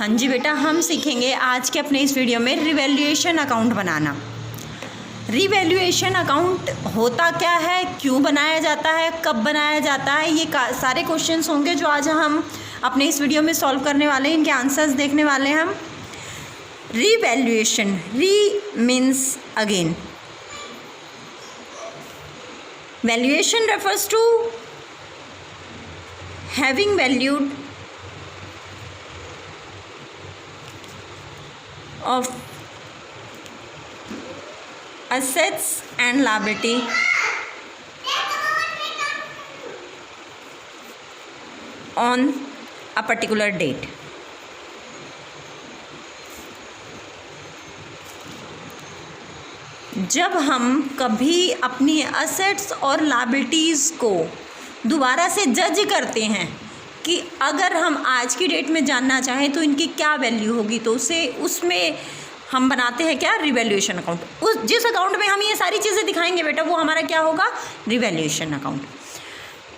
हाँ जी बेटा, हम सीखेंगे आज के अपने इस वीडियो में रिवैल्यूएशन अकाउंट बनाना। रिवैल्यूएशन अकाउंट होता क्या है, क्यों बनाया जाता है, कब बनाया जाता है, ये सारे क्वेश्चंस होंगे जो आज हम अपने इस वीडियो में सॉल्व करने वाले हैं। इनके आंसर्स देखने वाले हैं हम। Revaluation, re means again. Valuation refers to having valued of assets and liability on a particular date. जब हम कभी अपनी असेट्स और लायबिलिटीज़ को दोबारा से जज करते हैं कि अगर हम आज की डेट में जानना चाहें तो इनकी क्या वैल्यू होगी, तो उसमें हम बनाते हैं क्या, रिवैल्यूएशन अकाउंट। उस जिस अकाउंट में हम ये सारी चीज़ें दिखाएंगे बेटा, वो हमारा क्या होगा, रिवैल्यूएशन अकाउंट।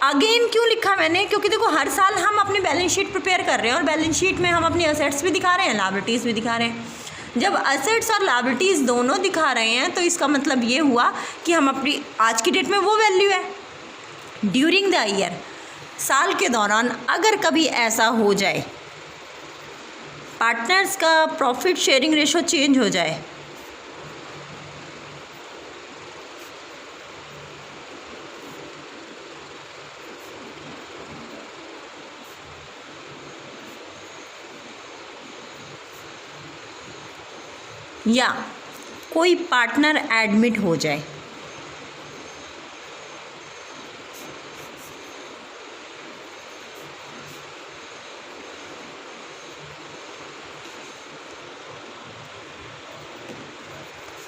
अगेन क्यों लिखा मैंने, क्योंकि देखो हर साल हम अपनी बैलेंस शीट प्रिपेयर कर रहे हैं और बैलेंस शीट में हम अपनी असेट्स भी दिखा रहे हैं, लायबिलिटीज़ भी दिखा रहे हैं। जब असेट्स और लायबिलिटीज़ दोनों दिखा रहे हैं तो इसका मतलब ये हुआ कि हम अपनी आज की डेट में वो वैल्यू है। ड्यूरिंग द ईयर, साल के दौरान अगर कभी ऐसा हो जाए पार्टनर्स का प्रॉफिट शेयरिंग रेशो चेंज हो जाए, या कोई पार्टनर एडमिट हो जाए,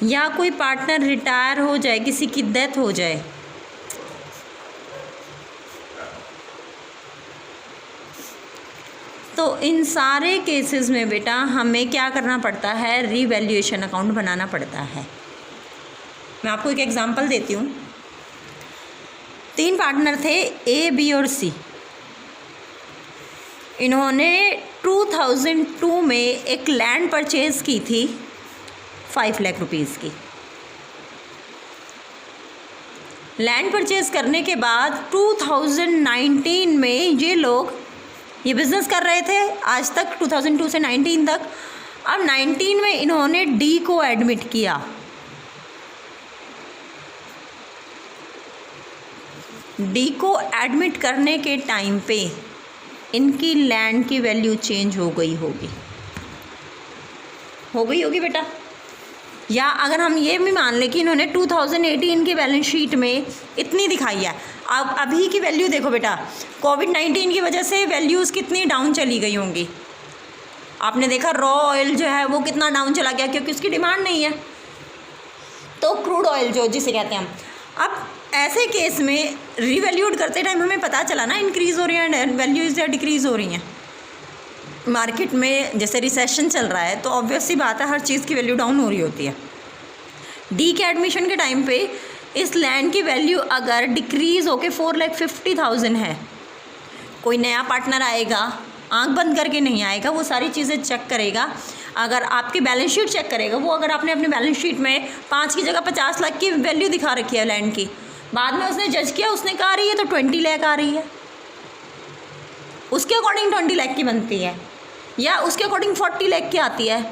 या कोई पार्टनर रिटायर हो जाए, किसी की डेथ हो जाए, तो इन सारे केसेस में बेटा हमें क्या करना पड़ता है, रिवैल्यूएशन अकाउंट बनाना पड़ता है। मैं आपको एक एग्जांपल देती हूँ। 3 पार्टनर थे, ए, बी और सी। इन्होंने 2002 में एक लैंड परचेज़ की थी 5 लाख रुपीज़ की। लैंड परचेज़ करने के बाद 2019 में ये लोग ये बिज़नेस कर रहे थे आज तक, 2002 से 19 तक। अब 19 में इन्होंने डी को एडमिट किया। डी को एडमिट करने के टाइम पे इनकी लैंड की वैल्यू चेंज हो गई होगी बेटा। या अगर हम ये भी मान लें कि इन्होंने 2018 की बैलेंस शीट में इतनी दिखाई है, अब अभी की वैल्यू देखो बेटा, कोविड-19 की वजह से वैल्यूज़ कितनी डाउन चली गई होंगी। आपने देखा रॉ ऑयल जो है वो कितना डाउन चला गया, क्योंकि उसकी डिमांड नहीं है। तो क्रूड ऑयल जो जिसे कहते हैं हम, अब ऐसे केस में रिवैल्यूड करते टाइम हमें पता चला ना इंक्रीज़ हो रही है वैल्यूज़ या डिक्रीज़ हो रही हैं। मार्केट में जैसे रिसेशन चल रहा है तो ऑब्वियस सी बात है हर चीज़ की वैल्यू डाउन हो रही होती है। डी के एडमिशन के टाइम पे इस लैंड की वैल्यू अगर डिक्रीज़ होके 4,50,000 है, कोई नया पार्टनर आएगा, आंख बंद करके नहीं आएगा, वो सारी चीज़ें चेक करेगा। अगर आपकी बैलेंस शीट चेक करेगा वो, अगर आपने अपनी बैलेंस शीट में 5 की जगह 50 लाख की वैल्यू दिखा रखी है लैंड की, बाद में उसने जज किया, उसने कहा रही है तो 20 लाख आ रही है, उसके अकॉर्डिंग 20 लाख की बनती है, या उसके अकॉर्डिंग 40 लाख की आती है,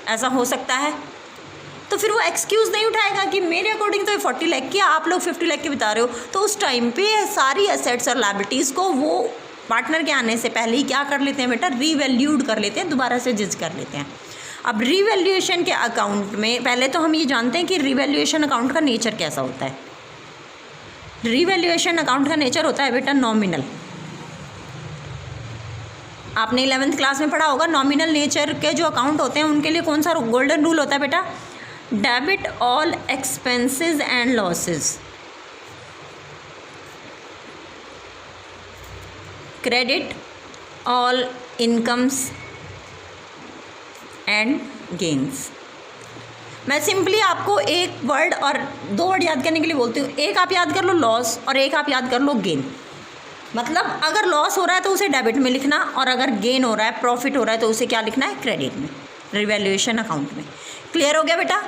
ऐसा हो सकता है। तो फिर वो एक्सक्यूज़ नहीं उठाएगा कि मेरे अकॉर्डिंग तो ये 40 लाख की, आप लोग 50 लाख की बता रहे हो। तो उस टाइम पे सारी एसेट्स और लायबिलिटीज़ को वो पार्टनर के आने से पहले ही क्या कर लेते हैं बेटा, रिवैल्यूड कर लेते हैं, दोबारा से जज कर लेते हैं। अब रिवैल्यूएशन के अकाउंट में पहले तो हम ये जानते हैं कि रिवैल्यूएशन अकाउंट का नेचर कैसा होता है। रिवैल्यूएशन अकाउंट का नेचर होता है बेटा नॉमिनल। आपने 11th क्लास में पढ़ा होगा, नॉमिनल नेचर के जो अकाउंट होते हैं उनके लिए कौन सा गोल्डन रूल होता है बेटा, debit all expenses and losses, credit all incomes and gains. मैं सिंपली आपको एक वर्ड और 2 वर्ड याद करने के लिए बोलती हूँ। एक आप याद कर लो लॉस और एक आप याद कर लो गेन। मतलब अगर लॉस हो रहा है तो उसे डेबिट में लिखना, और अगर गेन हो रहा है, प्रॉफिट हो रहा है, तो उसे क्या लिखना है, क्रेडिट में, रिवैल्यूएशन अकाउंट में। क्लियर हो गया बेटा?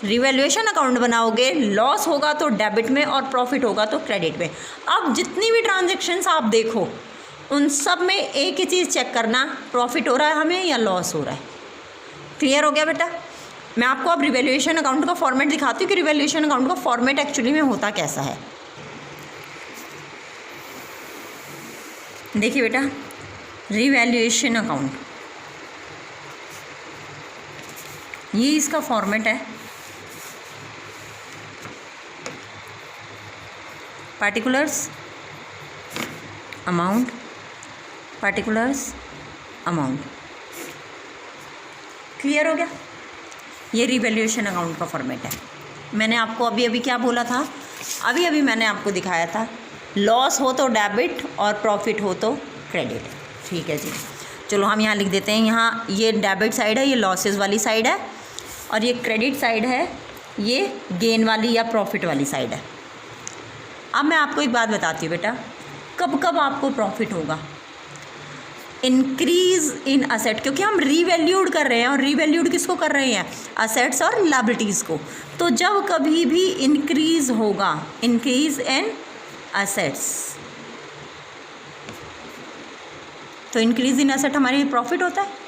रिवैल्यूएशन अकाउंट बनाओगे, लॉस होगा तो डेबिट में और प्रॉफिट होगा तो क्रेडिट में। अब जितनी भी ट्रांजेक्शन्स आप देखो उन सब में एक ही चीज़ चेक करना, प्रॉफिट हो रहा है हमें या लॉस हो रहा है। क्लियर हो गया बेटा? मैं आपको अब रिवैल्यूएशन अकाउंट का फॉर्मेट दिखाती हूँ कि रिवैल्यूएशन अकाउंट का फॉर्मेट एक्चुअली में होता कैसा है। देखिए बेटा, रिवैल्यूएशन अकाउंट, ये इसका फॉर्मेट है। Particulars amount, particulars amount. Clear हो गया? ये रिवैल्यूएशन अकाउंट का फॉर्मेट है। मैंने आपको अभी क्या बोला था, अभी मैंने आपको दिखाया था, लॉस हो तो डेबिट और प्रॉफिट हो तो क्रेडिट। ठीक है जी, चलो हम यहाँ लिख देते हैं, यहाँ ये डेबिट साइड है, ये लॉसेस वाली साइड है, और ये क्रेडिट साइड है, ये गेन वाली या प्रॉफिट वाली साइड है। अब मैं आपको एक बात बताती हूँ बेटा, कब कब आपको प्रॉफिट होगा, इंक्रीज़ इन असेट, क्योंकि हम रीवैल्यूड कर रहे हैं, और रीवैल्यूड किसको कर रहे हैं, असेट्स और लायबिलिटीज़ को। तो जब कभी भी इंक्रीज़ होगा, इंक्रीज़ इन असेट्स, तो इंक्रीज़ इन असेट हमारी प्रॉफिट होता है।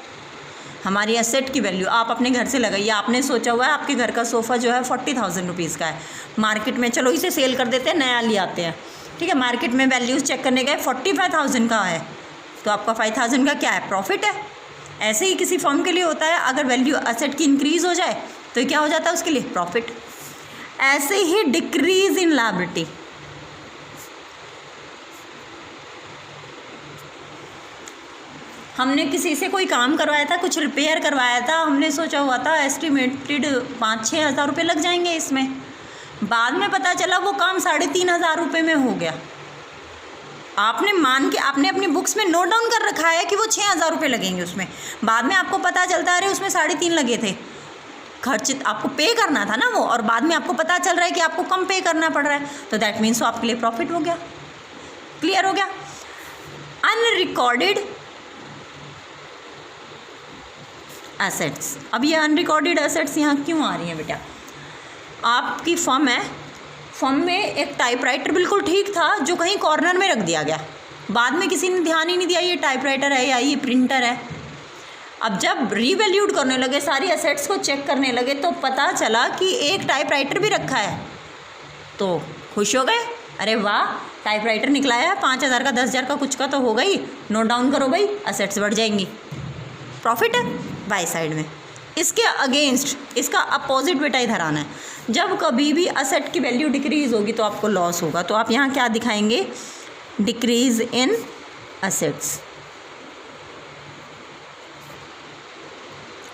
हमारी असेट की वैल्यू आप अपने घर से लगाइए, आपने सोचा हुआ है आपके घर का सोफ़ा जो है 40,000 रुपीज़ का है, मार्केट में चलो इसे सेल कर देते हैं, नया ले आते हैं, ठीक है, मार्केट में वैल्यूज़ चेक करने गए 45,000 का है, तो आपका 5,000 का क्या है, प्रॉफिट है। ऐसे ही किसी फर्म के लिए होता है, अगर वैल्यू असेट की इंक्रीज़ हो जाए तो क्या हो जाता है उसके लिए, प्रॉफिट। ऐसे ही डिक्रीज़ इन लायबिलिटी, हमने किसी से कोई काम करवाया था, कुछ रिपेयर करवाया था, हमने सोचा हुआ था एस्टिमेटेड 5-6 हज़ार रुपये लग जाएंगे इसमें, बाद में पता चला वो काम 3,500 रुपये में हो गया। आपने मान के आपने अपनी बुक्स में नोट डाउन कर रखा है कि वो 6,000 रुपये लगेंगे उसमें, बाद में आपको पता चलता है अरे उसमें 3.5 लगे थे, खर्च आपको पे करना था ना वो, और बाद में आपको पता चल रहा है कि आपको कम पे करना पड़ रहा है, तो दैट मीन्स वो आपके लिए प्रॉफिट हो गया। क्लियर हो गया? अनरिकॉर्डेड एसेट्स, अब ये अनरिकॉर्डेड एसेट्स यहाँ क्यों आ रही हैं बेटा, आपकी फर्म है, फर्म में एक टाइपराइटर बिल्कुल ठीक था जो कहीं कॉर्नर में रख दिया गया, बाद में किसी ने ध्यान ही नहीं दिया ये टाइपराइटर है या ये प्रिंटर है। अब जब रीवैल्यूड करने लगे, सारी एसेट्स को चेक करने लगे, तो पता चला कि एक टाइपराइटर भी रखा है, तो खुश हो गए, अरे वाह टाइपराइटर निकला है, 5,000 का 10,000 का कुछ का तो होगा ही, नोट डाउन करो भाई, एसेट्स बढ़ जाएंगी, प्रॉफिट है बाय साइड में। इसके अगेंस्ट, इसका अपोजिट बेटा इधर आना है, जब कभी भी असेट की वैल्यू डिक्रीज़ होगी तो आपको लॉस होगा, तो आप यहाँ क्या दिखाएंगे, डिक्रीज़ इन असेट्स।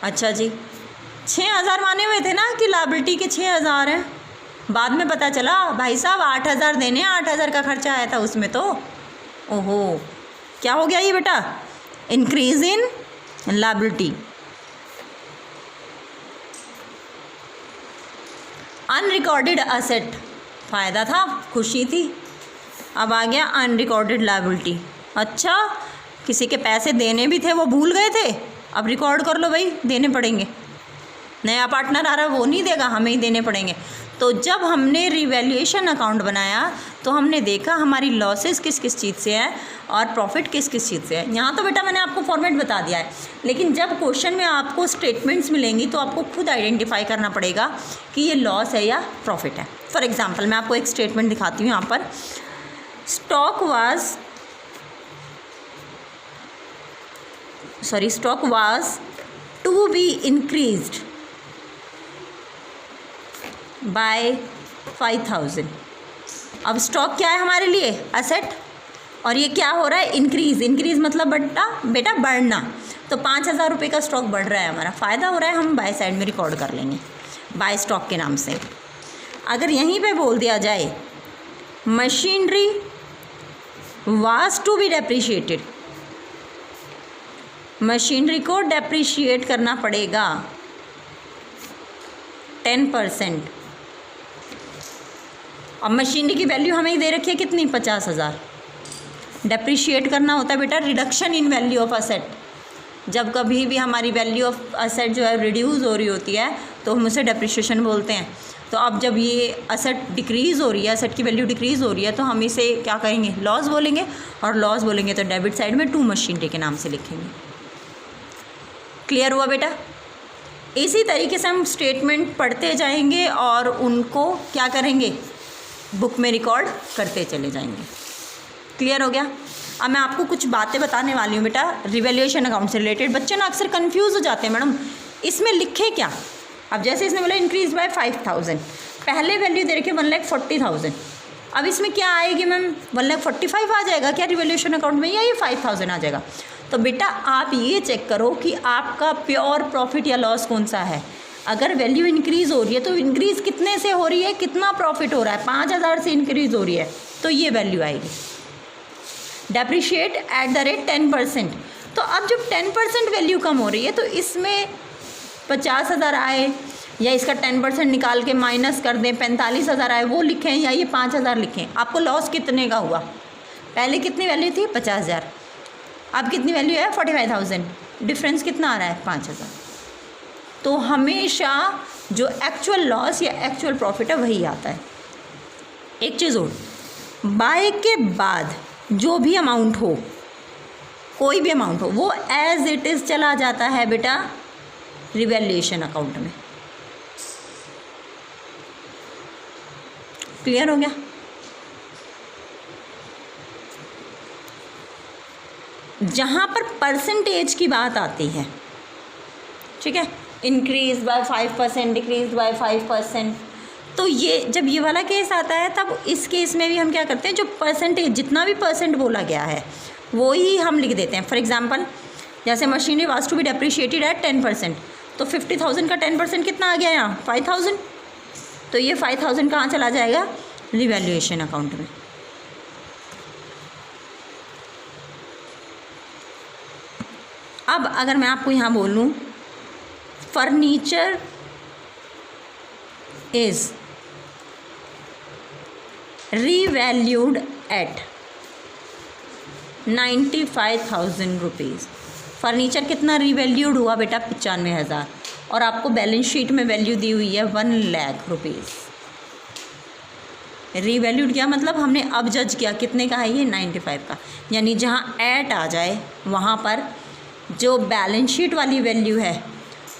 अच्छा जी, 6,000 माने हुए थे ना कि लायबिलिटी के 6,000 हैं, बाद में पता चला भाई साहब 8,000 देने, 8,000 का खर्चा आया था उसमें, तो ओहो क्या हो गया ये बेटा, increase in liability. Unrecorded asset, फ़ायदा था, खुशी थी, अब आ गया अनरिकॉर्डेड लायबिलिटी। अच्छा, किसी के पैसे देने भी थे वो भूल गए थे, अब रिकॉर्ड कर लो भाई, देने पड़ेंगे, नया पार्टनर आ रहा है वो नहीं देगा, हमें ही देने पड़ेंगे। तो जब हमने रिवैल्यूएशन अकाउंट बनाया तो हमने देखा हमारी लॉसेस किस किस चीज़ से है और प्रॉफिट किस किस चीज़ से है। यहाँ तो बेटा मैंने आपको फॉर्मेट बता दिया है, लेकिन जब क्वेश्चन में आपको स्टेटमेंट्स मिलेंगी तो आपको खुद आइडेंटिफाई करना पड़ेगा कि ये लॉस है या प्रॉफिट है। फॉर एग्जाम्पल मैं आपको एक स्टेटमेंट दिखाती हूँ यहाँ पर, stock was to be increased by 5,000। अब स्टॉक क्या है हमारे लिए, एसेट, और ये क्या हो रहा है, इंक्रीज़ मतलब बेटा बढ़ना, तो 5,000 रुपये का स्टॉक बढ़ रहा है, हमारा फ़ायदा हो रहा है, हम बाय साइड में रिकॉर्ड कर लेंगे बाय स्टॉक के नाम से। अगर यहीं पे बोल दिया जाए machinery was to be depreciated, machinery को डेप्रिशिएट करना पड़ेगा 10%। अब मशीनरी की वैल्यू हमें दे रखी है कितनी, 50,000, डेप्रिशिएट करना होता है बेटा reduction in value of asset. जब कभी भी हमारी वैल्यू ऑफ असेट जो है रिड्यूस हो रही होती है तो हम उसे डेप्रिशिएशन बोलते हैं। तो अब जब ये असेट डिक्रीज़ हो रही है, असेट की वैल्यू डिक्रीज़ हो रही है, तो हम इसे क्या कहेंगे, लॉस बोलेंगे। और लॉस बोलेंगे तो डेबिट साइड में टू मशीनरी के नाम से लिखेंगे। क्लियर हुआ बेटा? इसी तरीके से हम स्टेटमेंट पढ़ते जाएंगे और उनको क्या करेंगे, बुक में रिकॉर्ड करते चले जाएंगे। क्लियर हो गया? अब मैं आपको कुछ बातें बताने वाली हूँ बेटा रिवैल्यूएशन अकाउंट से रिलेटेड। बच्चे ना अक्सर कंफ्यूज हो जाते हैं, मैडम इसमें लिखे क्या। अब जैसे इसने बोला इंक्रीज बाय 5000, पहले वैल्यू दे रखी है 1,40,000। अब इसमें क्या आएगी मैम, 1,45,000 आ जाएगा क्या रिवैल्यूएशन अकाउंट में, या ये 5,000 आ जाएगा। तो बेटा आप ये चेक करो कि आपका प्योर प्रॉफिट या लॉस कौन सा है। अगर वैल्यू इंक्रीज़ हो रही है तो इंक्रीज़ कितने से हो रही है, कितना प्रॉफिट हो रहा है, 5,000 से इंक्रीज़ हो रही है, तो ये वैल्यू आएगी। Depreciate at the rate 10%। तो अब जब 10% वैल्यू कम हो रही है तो इसमें 50,000 आए, या इसका 10% निकाल के माइनस कर दें 45,000 आए, वो लिखें, या ये 5,000 लिखें। आपको लॉस कितने का हुआ, पहले कितनी वैल्यू थी 50,000, अब कितनी वैल्यू है 45,000, डिफरेंस कितना आ रहा है 5,000। तो हमेशा जो एक्चुअल लॉस या एक्चुअल प्रॉफिट है वही आता है। एक चीज़ और, बाय के बाद जो भी अमाउंट हो, कोई भी अमाउंट हो, वो एज इट इज़ चला जाता है बेटा रिवैल्यूएशन अकाउंट में। क्लियर हो गया? जहाँ पर परसेंटेज की बात आती है, ठीक है, इंक्रीज बाय 5%, डिक्रीज बाय 5%, तो ये जब ये वाला केस आता है तब इस केस में भी हम क्या करते हैं, जो परसेंटेज जितना भी परसेंट बोला गया है वो ही हम लिख देते हैं। फॉर एग्जांपल जैसे machinery was to be depreciated at 10%, तो 50,000 का 10% कितना आ गया यहाँ 5,000, तो ये 5,000 कहाँ चला जाएगा, रिवैल्यूएशन अकाउंट में। अब अगर मैं आपको यहाँ बोलूँ furniture is revalued at 95,000 rupees. Furniture कितना रिवैल्यूड हुआ बेटा 95,000, और आपको बैलेंस शीट में वैल्यू दी हुई है 1,00,000 रुपीज़। रिवैल्यूड क्या मतलब, हमने अब जज किया कितने का है ये 95 का, यानी जहाँ एट आ जाए वहाँ पर जो बैलेंस शीट वाली वैल्यू है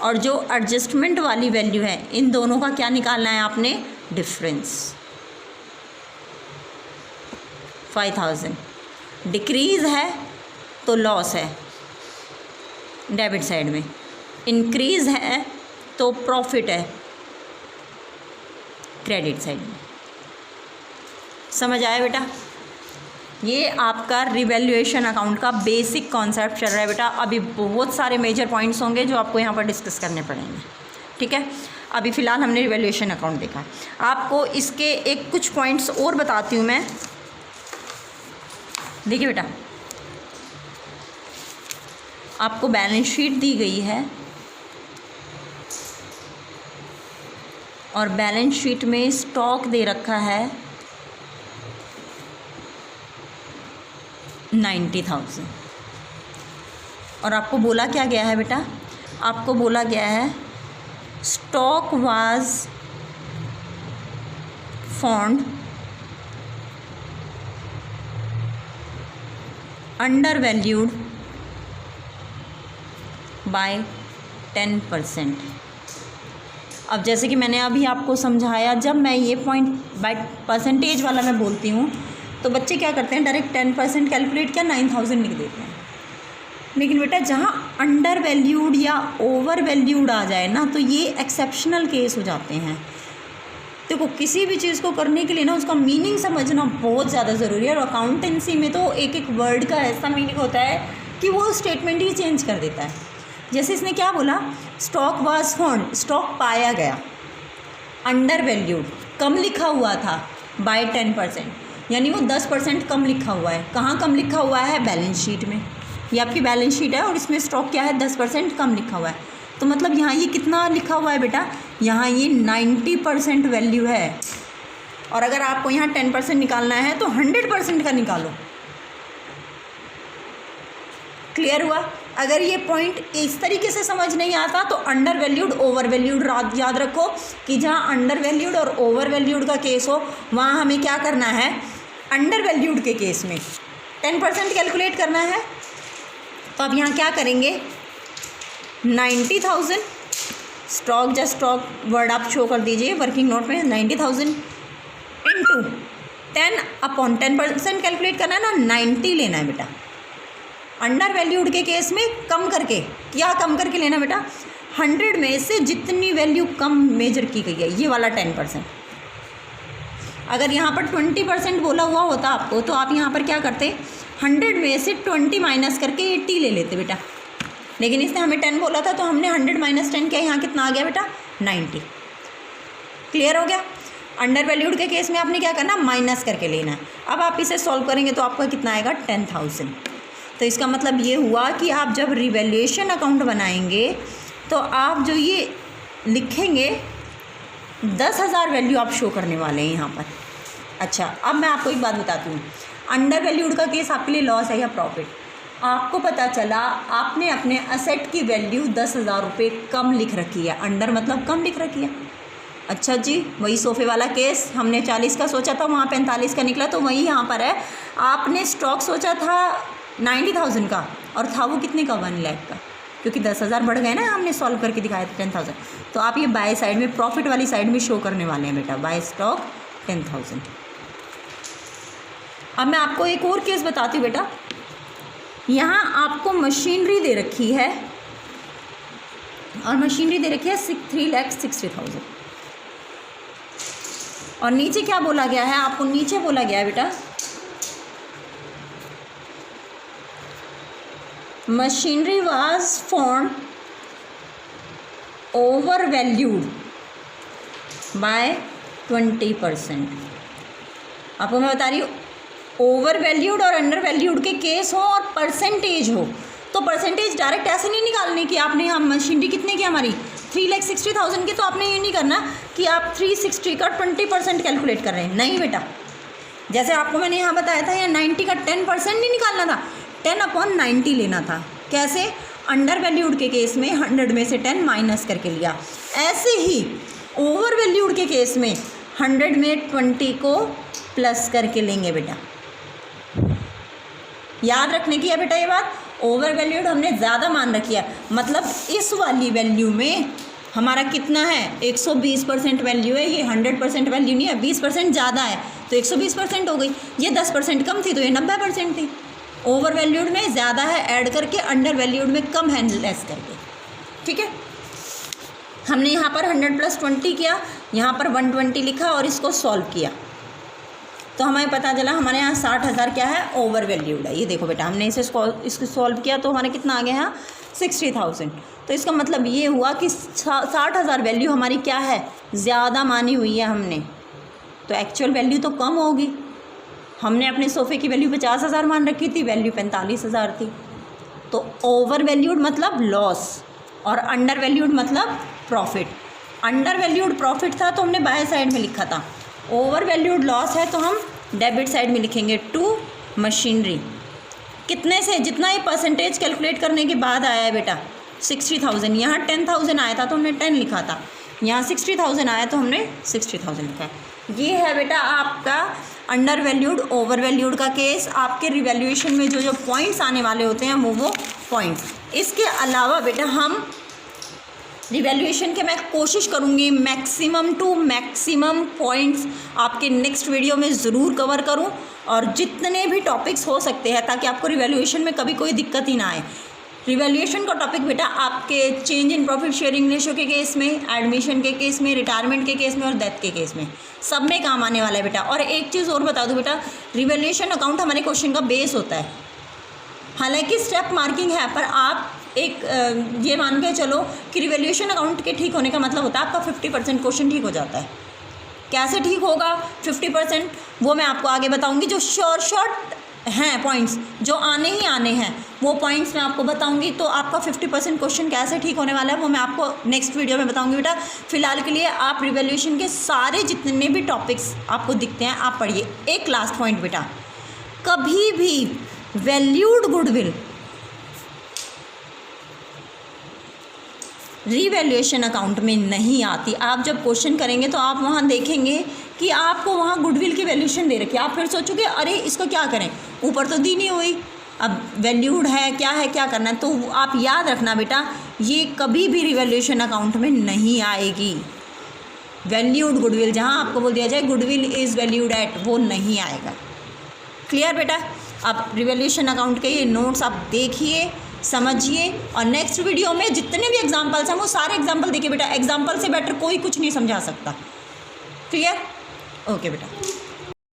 और जो एडजस्टमेंट वाली वैल्यू है, इन दोनों का क्या निकालना है आपने, डिफरेंस। 5,000 डिक्रीज़ है तो लॉस है डेबिट साइड में, इंक्रीज़ है तो प्रॉफिट है क्रेडिट साइड में। समझ आया बेटा? ये आपका रिवैल्यूएशन अकाउंट का बेसिक कॉन्सेप्ट चल रहा है बेटा। अभी बहुत सारे मेजर पॉइंट्स होंगे जो आपको यहाँ पर डिस्कस करने पड़ेंगे, ठीक है। अभी फ़िलहाल हमने रिवैल्यूएशन अकाउंट देखा। आपको इसके एक कुछ पॉइंट्स और बताती हूँ मैं। देखिए बेटा, आपको बैलेंस शीट दी गई है और बैलेंस शीट में स्टॉक दे रखा है 90,000, और आपको बोला क्या गया है बेटा, आपको बोला गया है stock was found under valued bye 10%। अब जैसे कि मैंने अभी आपको समझाया, जब मैं ये पॉइंट बाय परसेंटेज वाला मैं बोलती हूँ तो बच्चे क्या करते हैं, डायरेक्ट 10% कैलकुलेट किया 9,000 लिख देते हैं। लेकिन बेटा जहाँ अंडर वैल्यूड या ओवर वैल्यूड आ जाए ना, तो ये एक्सेप्शनल केस हो जाते हैं। देखो किसी भी चीज़ को करने के लिए ना उसका मीनिंग समझना बहुत ज़्यादा ज़रूरी है, और अकाउंटेंसी में तो एक एक वर्ड का ऐसा मीनिंग होता है कि वो स्टेटमेंट ही चेंज कर देता है। जैसे इसने क्या बोला, स्टॉक वाज फाउंड, स्टॉक पाया गया, अंडर वैल्यूड कम लिखा हुआ था बाय 10%, यानी वो 10% कम लिखा हुआ है। कहाँ कम लिखा हुआ है, बैलेंस शीट में। ये आपकी बैलेंस शीट है और इसमें स्टॉक क्या है, 10% कम लिखा हुआ है। तो मतलब यहाँ ये कितना लिखा हुआ है बेटा, यहाँ ये 90% वैल्यू है, और अगर आपको यहाँ 10% निकालना है तो 100% का निकालो। क्लियर हुआ? अगर ये पॉइंट इस तरीके से समझ नहीं आता तो अंडर वैल्यूड ओवर वैल्यूड याद रखो कि जहाँ अंडर वैल्यूड और ओवर वैल्यूड का केस हो वहाँ हमें क्या करना है, अंडर वैल्यूड के केस में 10% कैलकुलेट करना है। तो अब यहाँ क्या करेंगे, 90,000 स्टॉक, जस्ट स्टॉक वर्ड आप शो कर दीजिए वर्किंग नोट में, 90,000 इंटू 10/10% कैलकुलेट करना है ना, 90 लेना है बेटा। अंडर वैल्यूड के केस में कम करके, क्या कम करके लेना बेटा, 100 में से जितनी वैल्यू कम मेजर की गई है ये वाला 10%। अगर यहाँ पर 20% बोला हुआ होता आपको तो आप यहाँ पर क्या करते, 100 में से 20 माइनस करके 80 ले लेते बेटा, लेकिन इसने हमें 10 बोला था तो हमने 100 माइनस 10 किया, यहाँ कितना आ गया बेटा, 90। क्लियर हो गया? अंडर वैल्यूड के केस में आपने क्या करना, माइनस करके लेना है। अब आप इसे सॉल्व करेंगे तो आपका कितना आएगा, 10,000। तो इसका मतलब ये हुआ कि आप जब रिवैल्यूएशन अकाउंट बनाएंगे तो आप जो ये लिखेंगे 10,000 वैल्यू आप शो करने वाले हैं यहाँ पर। अच्छा, अब मैं आपको एक बात बताती हूँ, अंडर वैल्यूड का केस आपके लिए लॉस है या प्रॉफिट? आपको पता चला आपने अपने असेट की वैल्यू 10,000 रुपये कम लिख रखी है, अंडर मतलब कम लिख रखी है। अच्छा जी, वही सोफ़े वाला केस, हमने 40 का सोचा था, वहाँ 45 का निकला, तो वही यहाँ पर है, आपने स्टॉक सोचा था 90,000 का और था वो कितने का, 1 लाख का, क्योंकि 10,000 बढ़ गए ना, हमने सॉल्व करके दिखाया था 10,000। तो आप ये बाय साइड में, प्रॉफिट वाली साइड में शो करने वाले हैं बेटा, बाय स्टॉक 10,000। अब मैं आपको एक और केस बताती हूँ बेटा। यहाँ आपको मशीनरी दे रखी है और मशीनरी दे रखी है 3,60,000 और नीचे क्या बोला गया है, आपको नीचे बोला गया है बेटा, machinery was found over valued bye 20%। आपको मैं बता रही हूँ, ओवर वैल्यूड और अंडर वैल्यूड के केस हो और परसेंटेज हो तो परसेंटेज डायरेक्ट ऐसे नहीं निकालने की आपने, हम मशीनरी कितने की हमारी 3,60,000 की, तो आपने ये नहीं करना कि आप 360 का 20% कैलकुलेट कर रहे हैं, नहीं बेटा। जैसे आपको मैंने यहाँ बताया था, या 90 का 10% नहीं निकालना था, 10/90 लेना था। कैसे? अंडर वैल्यूड के केस में 100 में से 10 माइनस करके लिया। ऐसे ही ओवर वैल्यूड के केस में 100 में 20 को प्लस करके लेंगे बेटा। याद रखने की है बेटा ये बात, ओवर वैल्यूड हमने ज़्यादा मान रखी है, मतलब इस वाली वैल्यू में हमारा कितना है, 120% वैल्यू है, ये 100% वैल्यू नहीं है, 20% ज़्यादा है तो 120% हो गई, ये 10% कम थी तो ये 90% थी। ओवर वैल्यूड में ज़्यादा है ऐड करके, अंडर वैल्यूड में कम है लेस करके। ठीक है, हमने यहाँ पर 100 + 20 किया, यहाँ पर 120 लिखा और इसको सॉल्व किया तो हमें पता चला हमारे यहाँ 60,000 क्या है, ओवर वैल्यूड है। ये देखो बेटा, हमने इसको सॉल्व किया तो हमारा कितना आ गया यहाँ, 60,000। तो इसका मतलब ये हुआ कि 60,000 वैल्यू हमारी क्या है, ज़्यादा मानी हुई है हमने, तो एक्चुअल वैल्यू तो कम होगी। हमने अपने सोफ़े की वैल्यू 50,000 मान रखी थी, वैल्यू 45,000 थी। तो ओवर वैल्यूड मतलब लॉस और अंडर वैल्यूड मतलब प्रॉफिट। अंडर वैल्यूड प्रॉफिट था तो हमने बाय साइड में लिखा था, ओवर वैल्यूड लॉस है तो हम डेबिट साइड में लिखेंगे टू मशीनरी। कितने से, जितना ये परसेंटेज कैलकुलेट करने के बाद आया है बेटा 60,000, यहाँ 10,000 आया था तो हमने 10 लिखा था, यहाँ 60,000 आया तो हमने 60,000 लिखा है। ये है बेटा आपका अंडर वैल्यूड ओवर वैल्यूड का केस। आपके रिवैल्यूएशन में जो जो पॉइंट्स आने वाले होते हैं वो पॉइंट्स। इसके अलावा बेटा हम रिवैल्यूएशन के मैं कोशिश करूँगी मैक्सिमम टू मैक्सिमम पॉइंट्स आपके नेक्स्ट वीडियो में ज़रूर कवर करूँ, और जितने भी टॉपिक्स हो सकते हैं ताकि आपको रिवैल्यूएशन में कभी कोई दिक्कत ही ना आए। रिवैल्यूएशन का टॉपिक बेटा आपके change in profit sharing ratio के केस में, एडमिशन के केस में, रिटायरमेंट के केस में और डेथ के केस में, सब में काम आने वाला है बेटा। और एक चीज़ और बता दूँ बेटा, रिवैल्यूएशन अकाउंट हमारे क्वेश्चन का बेस होता है। हालांकि स्टेप मार्किंग है, पर आप एक ये मान के चलो कि रिवैल्यूएशन अकाउंट के ठीक होने का मतलब होता है आपका 50% क्वेश्चन ठीक हो जाता है। कैसे ठीक होगा 50%, वो मैं आपको आगे बताऊंगी। जो शॉर्ट हैं पॉइंट्स जो आने ही आने हैं वो पॉइंट्स मैं आपको बताऊंगी, तो आपका 50% क्वेश्चन कैसे ठीक होने वाला है वो मैं आपको नेक्स्ट वीडियो में बताऊंगी बेटा। फिलहाल के लिए आप रिवैल्यूएशन के सारे जितने भी टॉपिक्स आपको दिखते हैं आप पढ़िए। एक लास्ट पॉइंट बेटा, कभी भी वैल्यूड गुडविल रिवैल्यूएशन अकाउंट में नहीं आती। आप जब क्वेश्चन करेंगे तो आप वहाँ देखेंगे कि आपको वहाँ गुडविल की वैल्यूएशन दे रखी है, आप फिर सोचोगे अरे इसको क्या करें, ऊपर तो दी नहीं हुई, अब वैल्यूड है क्या करना है। तो आप याद रखना बेटा, ये कभी भी रिवैल्यूएशन अकाउंट में नहीं आएगी। वैल्यूड गुडविल, जहाँ आपको बोल दिया जाए गुडविल इज़ वैल्यूड एट, वो नहीं आएगा। क्लियर बेटा? अब रिवैल्यूएशन अकाउंट के ये नोट्स आप देखिए, समझिए, और नेक्स्ट वीडियो में जितने भी एग्जांपल्स हैं वो सारे एग्जांपल देखिए बेटा। एग्जांपल से बेटर कोई कुछ नहीं समझा सकता। क्लियर? ओके बेटा।